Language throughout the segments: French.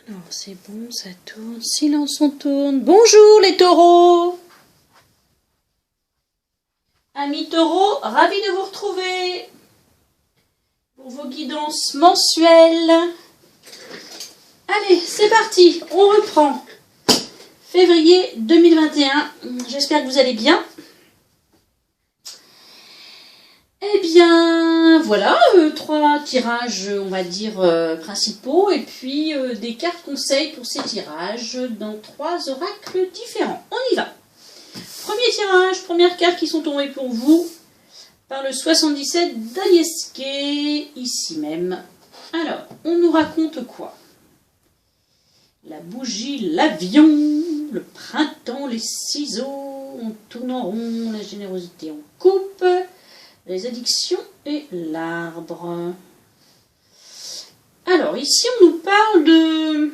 Alors c'est bon, ça tourne. Silence, on tourne. Bonjour les taureaux. Amis taureaux, ravi de vous retrouver pour vos guidances mensuelles. Allez, c'est parti, on reprend. Février 2021, j'espère que vous allez bien. Eh bien, voilà, 3 tirages, on va dire, principaux, et puis des cartes conseils pour ces tirages dans 3 oracles différents. On y va. Premier tirage, première carte qui sont tombées pour vous par le 77 d'Anieske, ici même. Alors, on nous raconte quoi? La bougie, l'avion, le printemps, les ciseaux, on tourne en rond, la générosité, on coupe, les addictions et l'arbre. Alors, ici, on nous parle de...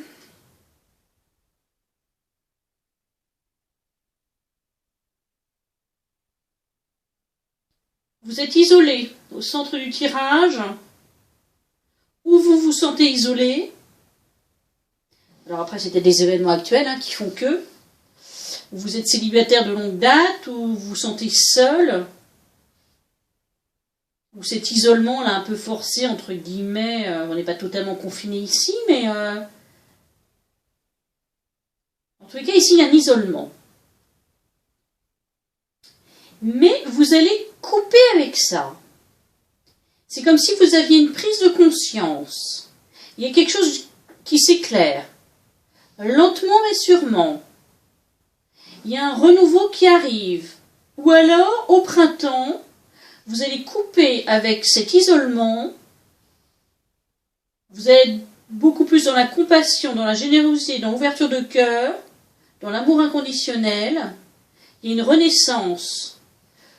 Vous êtes isolé au centre du tirage, ou vous vous sentez isolé. Alors après, c'était des événements actuels qui font que vous êtes célibataire de longue date, ou vous vous sentez seul, ou cet isolement là un peu forcé, entre guillemets, on n'est pas totalement confiné ici, mais en tous les cas, ici, il y a un isolement. Mais vous allez couper avec ça. C'est comme si vous aviez une prise de conscience. Il y a quelque chose qui s'éclaire. Lentement mais sûrement. Il y a un renouveau qui arrive. Ou alors, au printemps, vous allez couper avec cet isolement. Vous allez être beaucoup plus dans la compassion, dans la générosité, dans l'ouverture de cœur, dans l'amour inconditionnel. Il y a une renaissance.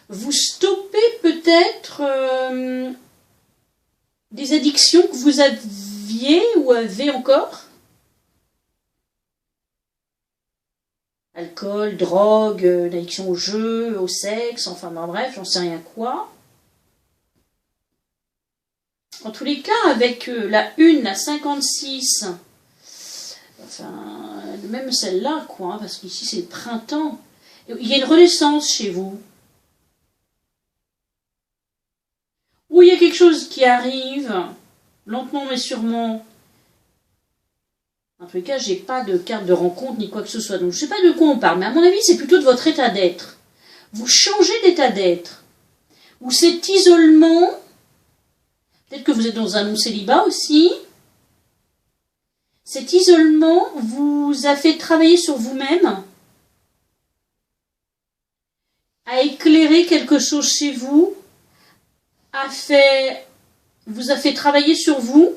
Vous stoppez peut-être des addictions que vous aviez ou avez encore. Alcool, drogue, l'addiction au jeu, au sexe, enfin bref, j'en sais rien quoi. En tous les cas, avec la 1, la 56, enfin, même celle-là, quoi, parce qu'ici c'est le printemps, il y a une renaissance chez vous. Ou il y a quelque chose qui arrive, lentement mais sûrement. En tous les cas, j'ai pas de carte de rencontre ni quoi que ce soit, donc je sais pas de quoi on parle, mais à mon avis, c'est plutôt de votre état d'être. Vous changez d'état d'être. Ou cet isolement, peut-être que vous êtes dans un non-célibat aussi, cet isolement vous a fait travailler sur vous-même, a éclairé quelque chose chez vous, vous a fait travailler sur vous,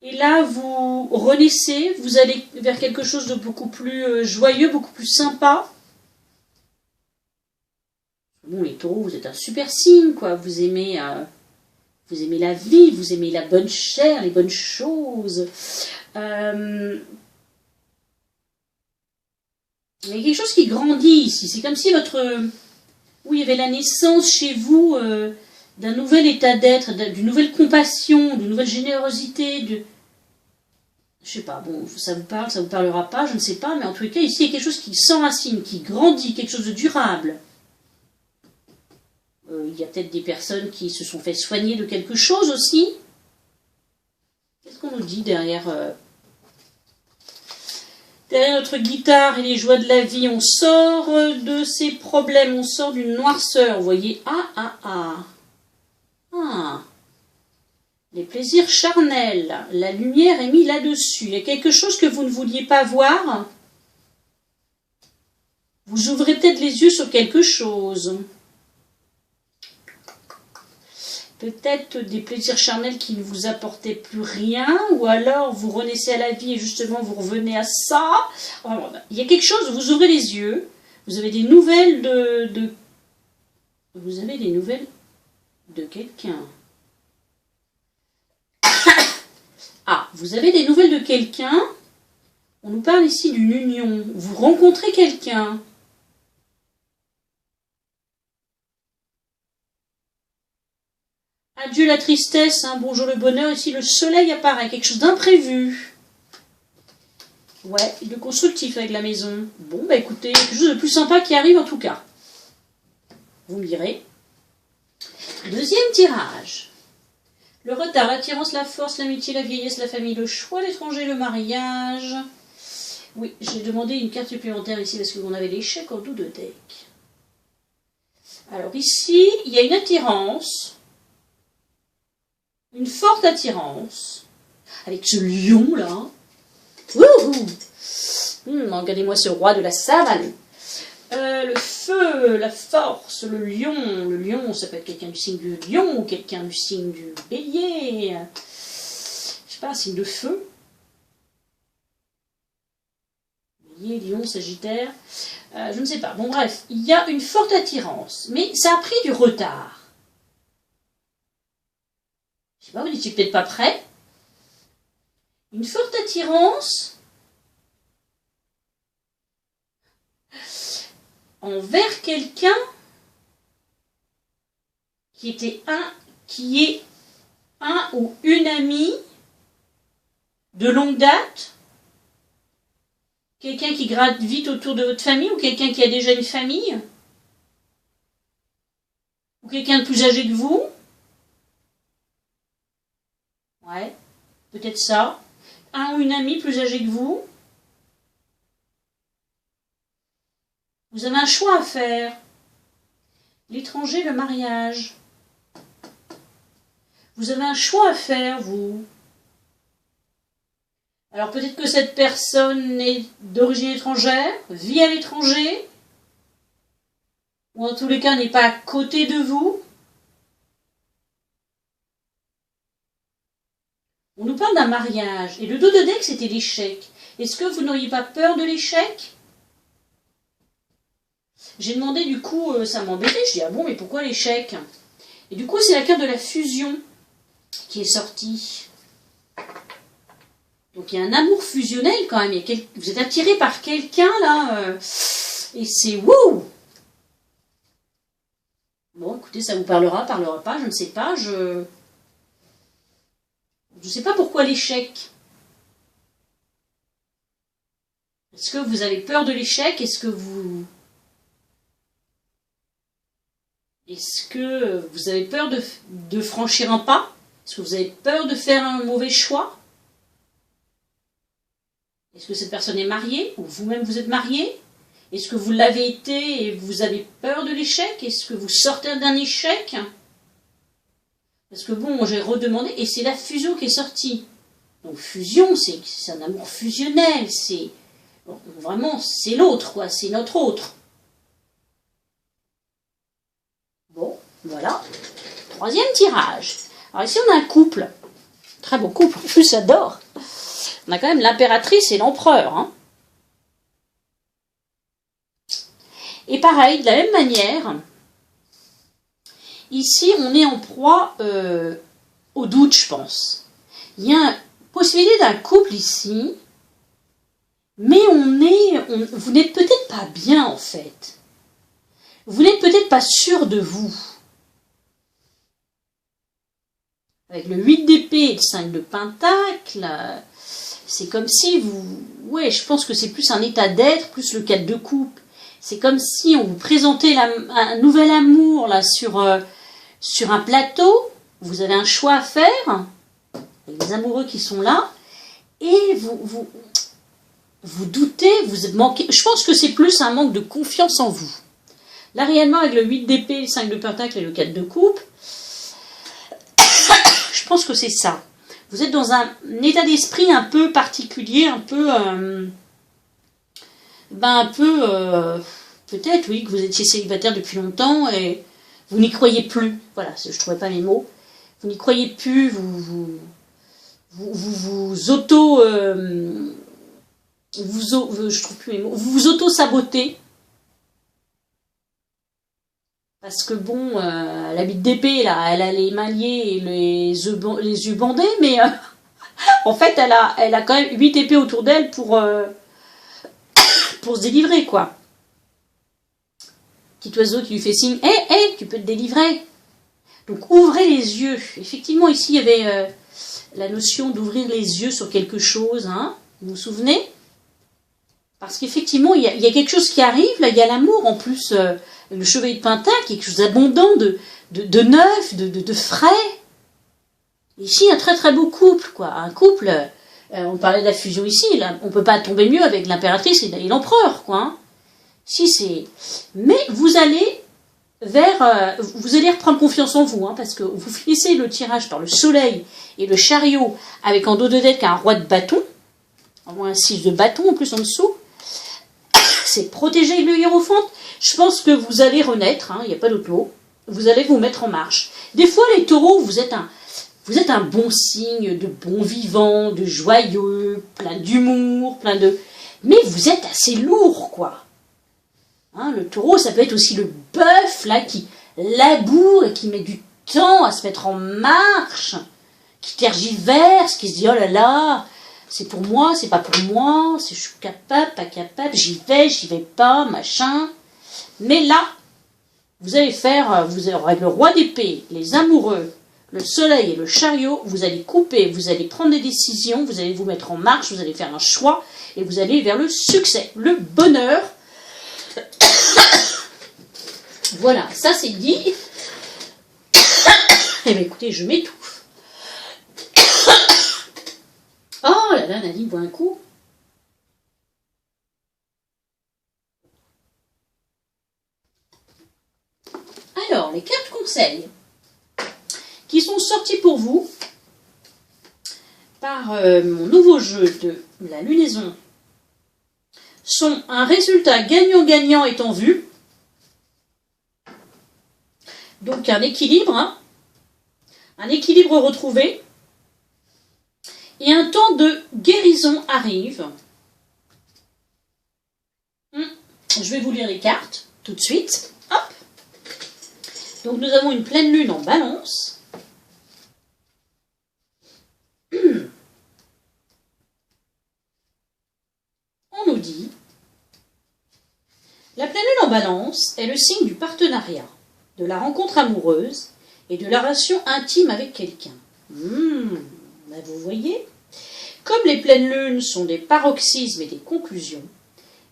et là vous renaissez, vous allez vers quelque chose de beaucoup plus joyeux, beaucoup plus sympa. Bon, les taureaux, vous êtes un super signe, quoi. Vous aimez la vie, vous aimez la bonne chair, les bonnes choses. Il y a quelque chose qui grandit ici. C'est comme si oui, il y avait la naissance chez vous d'un nouvel état d'être, d'une nouvelle compassion, d'une nouvelle générosité, je sais pas, bon, ça vous parle, ça vous parlera pas, je ne sais pas, mais en tous les cas, ici, il y a quelque chose qui s'enracine, qui grandit, quelque chose de durable. Il y a peut-être des personnes qui se sont fait soigner de quelque chose aussi. Qu'est-ce qu'on nous dit derrière notre guitare et les joies de la vie? On sort de ces problèmes, on sort d'une noirceur. Vous voyez, les plaisirs charnels, la lumière est mise là-dessus. Il y a quelque chose que vous ne vouliez pas voir. Vous ouvrez peut-être les yeux sur quelque chose. Peut-être des plaisirs charnels qui ne vous apportaient plus rien, ou alors vous renaissez à la vie et justement vous revenez à ça. Il y a quelque chose, vous ouvrez les yeux, vous avez des nouvelles vous avez des nouvelles de quelqu'un. Vous avez des nouvelles de quelqu'un. On nous parle ici d'une union. Vous rencontrez quelqu'un. adieu la tristesse, hein, bonjour le bonheur. Ici, le soleil apparaît, quelque chose d'imprévu. Ouais, de constructif avec la maison. Bon, bah écoutez, quelque chose de plus sympa qui arrive en tout cas. Vous me direz. Deuxième tirage. Le retard, l'attirance, la force, l'amitié, la vieillesse, la famille, le choix, l'étranger, le mariage. Oui, j'ai demandé une carte supplémentaire ici parce qu'on avait l'échec en dos de deck. Alors ici, il y a une attirance. Une forte attirance. Avec ce lion là. Wouhou! Regardez-moi ce roi de la savane. Le feu, la force, le lion. Le lion, ça peut être quelqu'un du signe du lion ou quelqu'un du signe du bélier. Je sais pas, un signe de feu. Bélier, lion, sagittaire. Je ne sais pas. Bon, bref, il y a une forte attirance. Mais ça a pris du retard. Je sais pas, vous n'étiez peut-être pas prêt. Une forte attirance envers quelqu'un qui est un ou une amie de longue date, quelqu'un qui gravite autour de votre famille ou quelqu'un qui a déjà une famille, ou quelqu'un de plus âgé que vous. Ouais, peut-être ça. Un ou une amie plus âgée que vous. Vous avez un choix à faire. L'étranger, le mariage. Vous avez un choix à faire, vous. Alors peut-être que cette personne est d'origine étrangère, vit à l'étranger, ou en tous les cas n'est pas à côté de vous. On nous parle d'un mariage. Et le dos de deck, c'était l'échec. Est-ce que vous n'auriez pas peur de l'échec? J'ai demandé, du coup, ça m'embêtait. Je dis, ah bon, mais pourquoi l'échec? Et du coup, c'est la carte de la fusion qui est sortie. Donc, il y a un amour fusionnel quand même. Vous êtes attiré par quelqu'un, là. Et c'est wouh! Bon, écoutez, ça vous parlera pas, je ne sais pas. Je ne sais pas pourquoi l'échec. Est-ce que vous avez peur de l'échec? Est-ce que vous avez peur de franchir un pas? Est-ce que vous avez peur de faire un mauvais choix? Est-ce que cette personne est mariée? Ou vous-même vous êtes marié? Est-ce que vous l'avez été et vous avez peur de l'échec? Est-ce que vous sortez d'un échec? Parce que bon, j'ai redemandé, et c'est la fusion qui est sortie. Donc fusion, c'est un amour fusionnel, c'est vraiment, c'est l'autre, quoi, c'est notre autre. Bon, voilà. Troisième tirage. Alors ici, on a un couple. Très beau couple, en plus, j'adore. On a quand même l'impératrice et l'empereur. Hein. Et pareil, de la même manière... Ici, on est en proie au doute, je pense. Il y a une possibilité d'un couple ici, mais vous n'êtes peut-être pas bien, en fait. Vous n'êtes peut-être pas sûr de vous. Avec le 8 d'épée et le 5 de pentacle, c'est comme si vous... Ouais, je pense que c'est plus un état d'être, plus le 4 de coupe. C'est comme si on vous présentait un nouvel amour, là, sur un plateau. Vous avez un choix à faire, avec les amoureux qui sont là, et vous doutez, vous manquez. Je pense que c'est plus un manque de confiance en vous. Là, réellement, avec le 8 d'épée, le 5 de pentacle et le 4 de coupe, je pense que c'est ça. Vous êtes dans un état d'esprit un peu particulier, un peu... peut-être, oui, que vous étiez célibataire depuis longtemps et vous n'y croyez plus. Voilà, je ne trouvais pas mes mots. Vous n'y croyez plus, vous auto... je trouve plus mes mots. Vous vous auto-sabotez. Parce que bon, la bite d'épée, là, elle a les mains liées et les yeux bandés, mais en fait, elle a quand même 8 épées autour d'elle pour se délivrer, quoi. Petit oiseau qui lui fait signe, hé, tu peux te délivrer. Donc ouvrez les yeux. Effectivement, ici, il y avait la notion d'ouvrir les yeux sur quelque chose. Hein. Vous vous souvenez? Parce qu'effectivement, il y a quelque chose qui arrive. Là, il y a l'amour en plus. Le chevalier de Pentacle, quelque chose d'abondant, de neuf, de frais. Ici, un très très beau couple, quoi. Un couple, on parlait de la fusion ici, là, on ne peut pas tomber mieux avec l'impératrice et l'empereur, quoi. Hein. Si c'est... Mais vous allez vous allez reprendre confiance en vous, hein, parce que vous finissez le tirage par le soleil et le chariot avec en dos de deck un roi de bâton, au moins un 6 de bâton en plus en dessous. C'est protéger avec le hiérophante. Je pense que vous allez renaître, hein, il n'y a pas d'autre mot. Vous allez vous mettre en marche. Des fois, les taureaux, vous êtes un bon signe de bon vivant, de joyeux, plein d'humour, mais vous êtes assez lourd, quoi. Hein, le taureau, ça peut être aussi le bœuf, là, qui laboure et qui met du temps à se mettre en marche, qui tergiverse, qui se dit, oh là là, c'est pour moi, c'est pas pour moi, je suis capable, pas capable, j'y vais pas, machin. Mais là, vous aurez le roi d'épée, les amoureux, le soleil et le chariot, vous allez couper, vous allez prendre des décisions, vous allez vous mettre en marche, vous allez faire un choix, et vous allez vers le succès, le bonheur. Voilà, ça c'est dit. Eh bien écoutez, je m'étouffe. Oh là là, Nadine boit un coup. Alors, les cartes conseils qui sont sorties pour vous par mon nouveau jeu de la lunaison sont un résultat gagnant-gagnant est en vue. Donc un équilibre, hein, un équilibre retrouvé. Et un temps de guérison arrive. Je vais vous lire les cartes tout de suite. Hop. Donc nous avons une pleine lune en Balance. On nous dit, la pleine lune en Balance est le signe du partenariat, de la rencontre amoureuse et de la relation intime avec quelqu'un. Vous voyez, comme les pleines lunes sont des paroxysmes et des conclusions,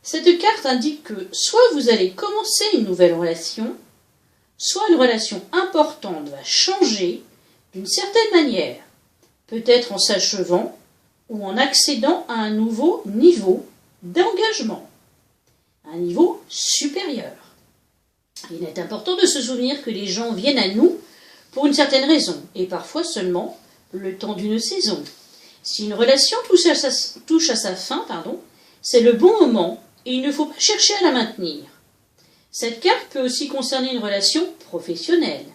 cette carte indique que soit vous allez commencer une nouvelle relation, soit une relation importante va changer d'une certaine manière, peut-être en s'achevant ou en accédant à un nouveau niveau d'engagement, un niveau supérieur. Il est important de se souvenir que les gens viennent à nous pour une certaine raison, et parfois seulement le temps d'une saison. Si une relation touche à sa fin, c'est le bon moment et il ne faut pas chercher à la maintenir. Cette carte peut aussi concerner une relation professionnelle.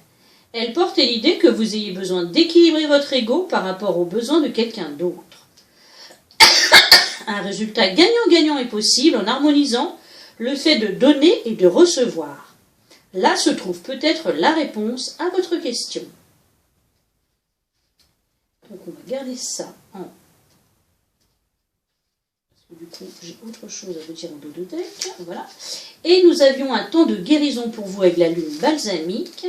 Elle porte l'idée que vous ayez besoin d'équilibrer votre ego par rapport aux besoins de quelqu'un d'autre. Un résultat gagnant-gagnant est possible en harmonisant le fait de donner et de recevoir. Là se trouve peut-être la réponse à votre question. Donc on va garder ça en... Parce que du coup, j'ai autre chose à vous dire en dos de deck. Voilà. Et nous avions un temps de guérison pour vous avec la lune balsamique.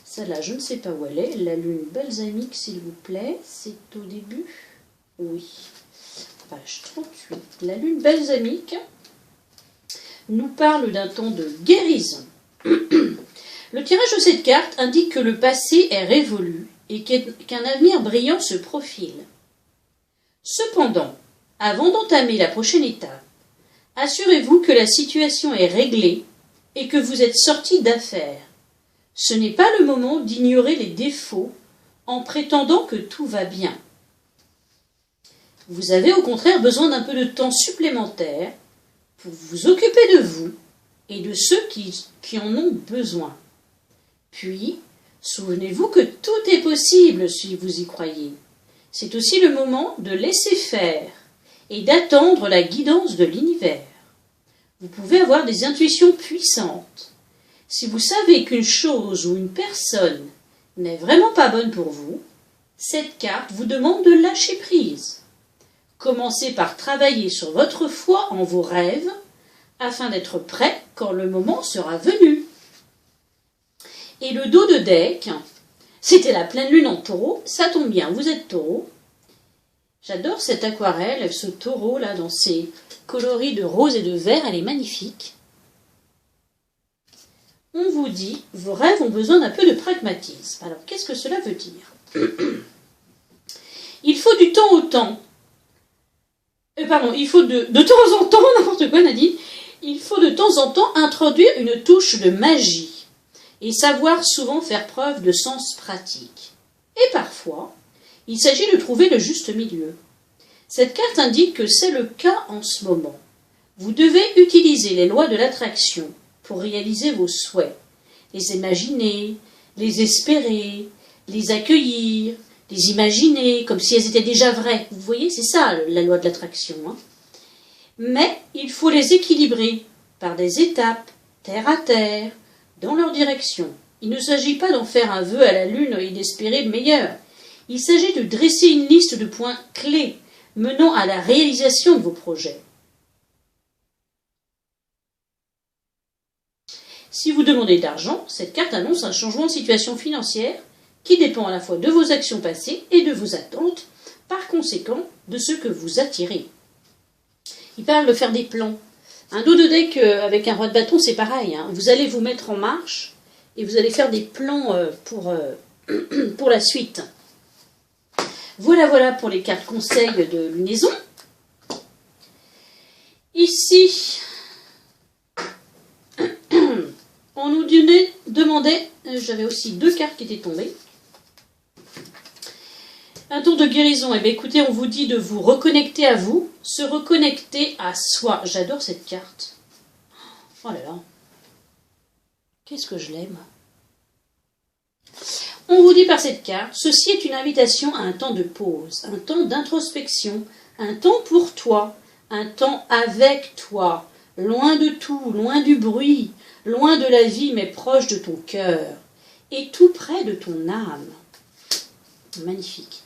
Celle-là, je ne sais pas où elle est. La lune balsamique, s'il vous plaît. C'est au début. Oui. Page 38. La lune balsamique nous parle d'un temps de guérison. Le tirage de cette carte indique que le passé est révolu et qu'un avenir brillant se profile. Cependant, avant d'entamer la prochaine étape, assurez-vous que la situation est réglée et que vous êtes sorti d'affaire. Ce n'est pas le moment d'ignorer les défauts en prétendant que tout va bien. Vous avez au contraire besoin d'un peu de temps supplémentaire pour vous occuper de vous et de ceux qui en ont besoin. Puis, souvenez-vous que tout est possible si vous y croyez. C'est aussi le moment de laisser faire et d'attendre la guidance de l'univers. Vous pouvez avoir des intuitions puissantes. Si vous savez qu'une chose ou une personne n'est vraiment pas bonne pour vous, cette carte vous demande de lâcher prise. Commencez par travailler sur votre foi en vos rêves afin d'être prêt quand le moment sera venu. Et le dos de deck C'était la pleine lune en taureau, ça tombe bien, vous êtes taureau. J'adore cette aquarelle, ce taureau là dans ses coloris de rose et de vert, elle est magnifique. On vous dit, vos rêves ont besoin d'un peu de pragmatisme. Alors qu'est-ce que cela veut dire? Il faut du temps au temps. Il faut de temps en temps, n'importe quoi Nadine, il faut de temps en temps introduire une touche de magie et savoir souvent faire preuve de sens pratique. Et parfois, il s'agit de trouver le juste milieu. Cette carte indique que c'est le cas en ce moment. Vous devez utiliser les lois de l'attraction pour réaliser vos souhaits, les imaginer, les espérer, les accueillir, les imaginer comme si elles étaient déjà vraies. Vous voyez, c'est ça la loi de l'attraction. Hein. Mais il faut les équilibrer par des étapes, terre à terre, dans leur direction. Il ne s'agit pas d'en faire un vœu à la lune et d'espérer le meilleur. Il s'agit de dresser une liste de points clés menant à la réalisation de vos projets. Si vous demandez de l'argent, cette carte annonce un changement de situation financière qui dépend à la fois de vos actions passées et de vos attentes, par conséquent de ce que vous attirez. Il parle de faire des plans. Un dos de deck avec un roi de bâton, c'est pareil. Hein. Vous allez vous mettre en marche et vous allez faire des plans pour la suite. Voilà pour les cartes conseils de lunaison. Ici, on nous demandait, j'avais aussi 2 cartes qui étaient tombées. Un tour de guérison. Eh bien, écoutez, on vous dit de vous reconnecter à vous, se reconnecter à soi. J'adore cette carte. Oh là là. Qu'est-ce que je l'aime. On vous dit par cette carte, ceci est une invitation à un temps de pause, un temps d'introspection, un temps pour toi, un temps avec toi, loin de tout, loin du bruit, loin de la vie, mais proche de ton cœur, et tout près de ton âme. Magnifique.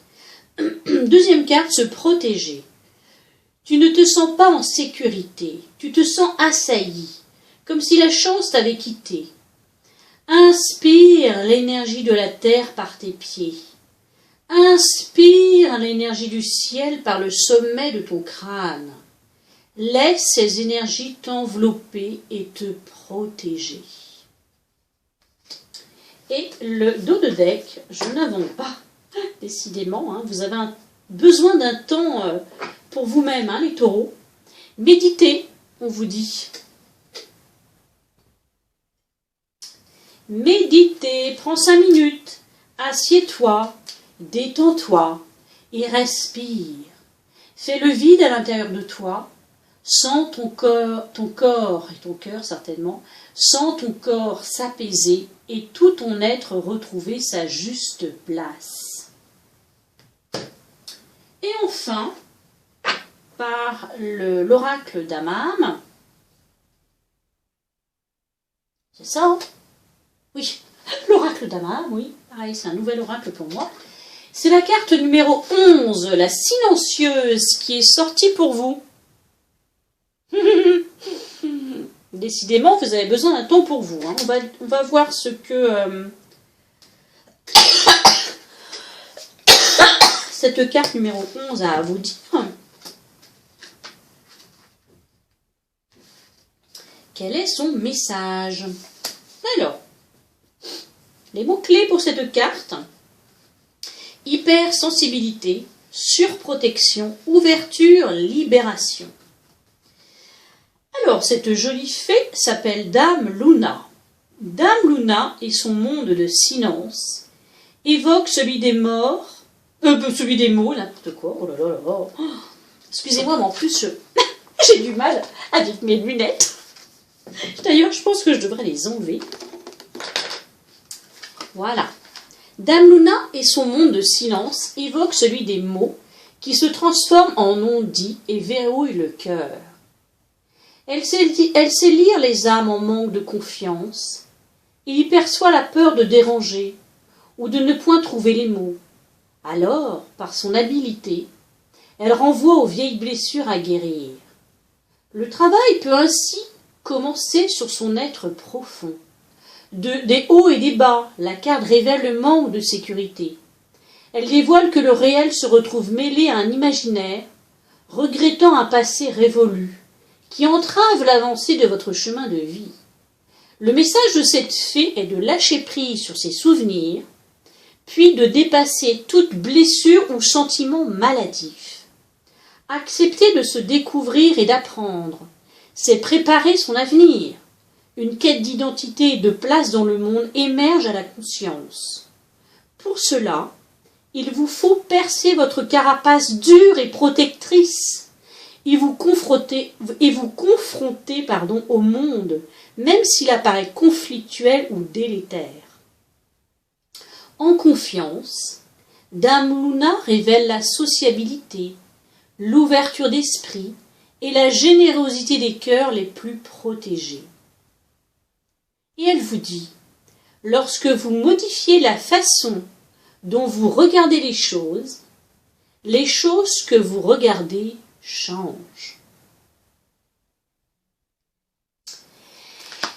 Deuxième carte, se protéger. Tu ne te sens pas en sécurité, tu te sens assailli, comme si la chance t'avait quitté. Inspire l'énergie de la terre par tes pieds. Inspire l'énergie du ciel par le sommet de ton crâne. Laisse ces énergies t'envelopper et te protéger. Et le dos de deck, je n'invente pas, décidément. Hein, vous avez besoin d'un temps pour vous-même, hein, les taureaux. Méditez, on vous dit. Méditez, prends 5 minutes, assieds-toi, détends-toi et respire. Fais le vide à l'intérieur de toi, sens ton corps et ton cœur certainement, sens ton corps s'apaiser et tout ton être retrouver sa juste place. Et enfin, par l'oracle d'Amam, c'est ça, hein? Oui, l'oracle d'Amam, oui, pareil, c'est un nouvel oracle pour moi. C'est la carte numéro 11, la silencieuse, qui est sortie pour vous. Décidément, vous avez besoin d'un temps pour vous. Hein. On va voir ce que cette carte numéro 11 a à vous dire. Quel est son message? Alors, les mots-clés pour cette carte: hypersensibilité, surprotection, ouverture, libération. Alors, cette jolie fée s'appelle Dame Luna. Dame Luna et son monde de silence évoque celui des morts, celui des mots, n'importe quoi. Oh là là là. Oh, excusez-moi, mais en plus, j'ai du mal avec mes lunettes. D'ailleurs, je pense que je devrais les enlever. Voilà. Dame Luna et son monde de silence évoquent celui des mots qui se transforment en non-dits et verrouillent le cœur. Elle sait lire les âmes en manque de confiance et y perçoit la peur de déranger ou de ne point trouver les mots. Alors, par son habileté, elle renvoie aux vieilles blessures à guérir. Le travail peut ainsi commencer sur son être profond, des hauts et des bas. La carte révèle le manque de sécurité. Elle dévoile que le réel se retrouve mêlé à un imaginaire, regrettant un passé révolu, qui entrave l'avancée de votre chemin de vie. Le message de cette fée est de lâcher prise sur ses souvenirs, puis de dépasser toute blessure ou sentiment maladif. Accepter de se découvrir et d'apprendre, c'est préparer son avenir. Une quête d'identité et de place dans le monde émerge à la conscience. Pour cela, il vous faut percer votre carapace dure et protectrice et vous confronter au monde, même s'il apparaît conflictuel ou délétère. En confiance, Dame Luna révèle la sociabilité, l'ouverture d'esprit et la générosité des cœurs les plus protégés. Et elle vous dit, lorsque vous modifiez la façon dont vous regardez les choses que vous regardez changent.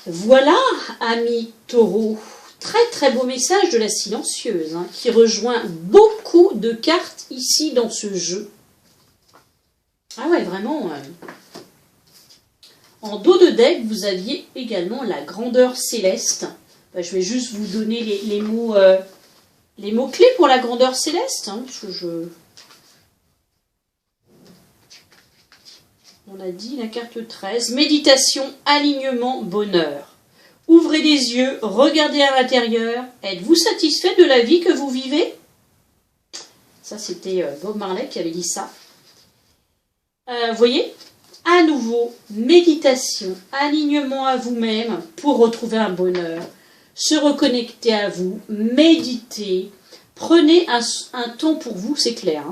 Voilà, amis taureaux, très très beau message de la silencieuse, qui rejoint beaucoup de cartes ici dans ce jeu. Ah ouais, vraiment. En dos de deck, vous aviez également la grandeur céleste. Je vais juste vous donner les mots clés pour la grandeur céleste. Parce que on a dit la carte 13. Méditation, alignement, bonheur. Ouvrez les yeux, regardez à l'intérieur. Êtes-vous satisfait de la vie que vous vivez? Ça, c'était Bob Marley qui avait dit ça. Vous voyez, à nouveau, méditation, alignement à vous-même pour retrouver un bonheur, se reconnecter à vous, méditer, prenez un temps pour vous, c'est clair.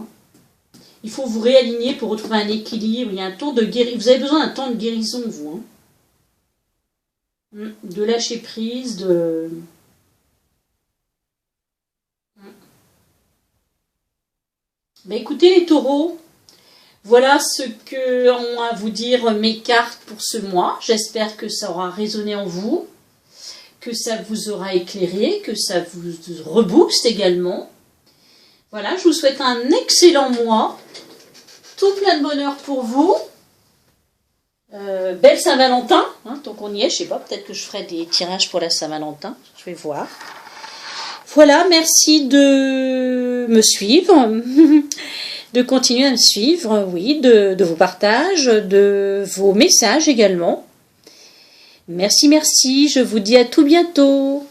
Il faut vous réaligner pour retrouver un équilibre, il y a un temps de guérison, vous avez besoin d'un temps de guérison, vous. De lâcher prise, écoutez les taureaux, voilà ce que ont à vous dire mes cartes pour ce mois. J'espère que ça aura résonné en vous, que ça vous aura éclairé, que ça vous rebooste également. Voilà, je vous souhaite un excellent mois, tout plein de bonheur pour vous. Belle Saint-Valentin, tant qu'on y est, je sais pas, peut-être que je ferai des tirages pour la Saint-Valentin, je vais voir. Voilà, merci de me suivre. De continuer à me suivre, oui, de vos partages, de vos messages également. Merci, je vous dis à tout bientôt.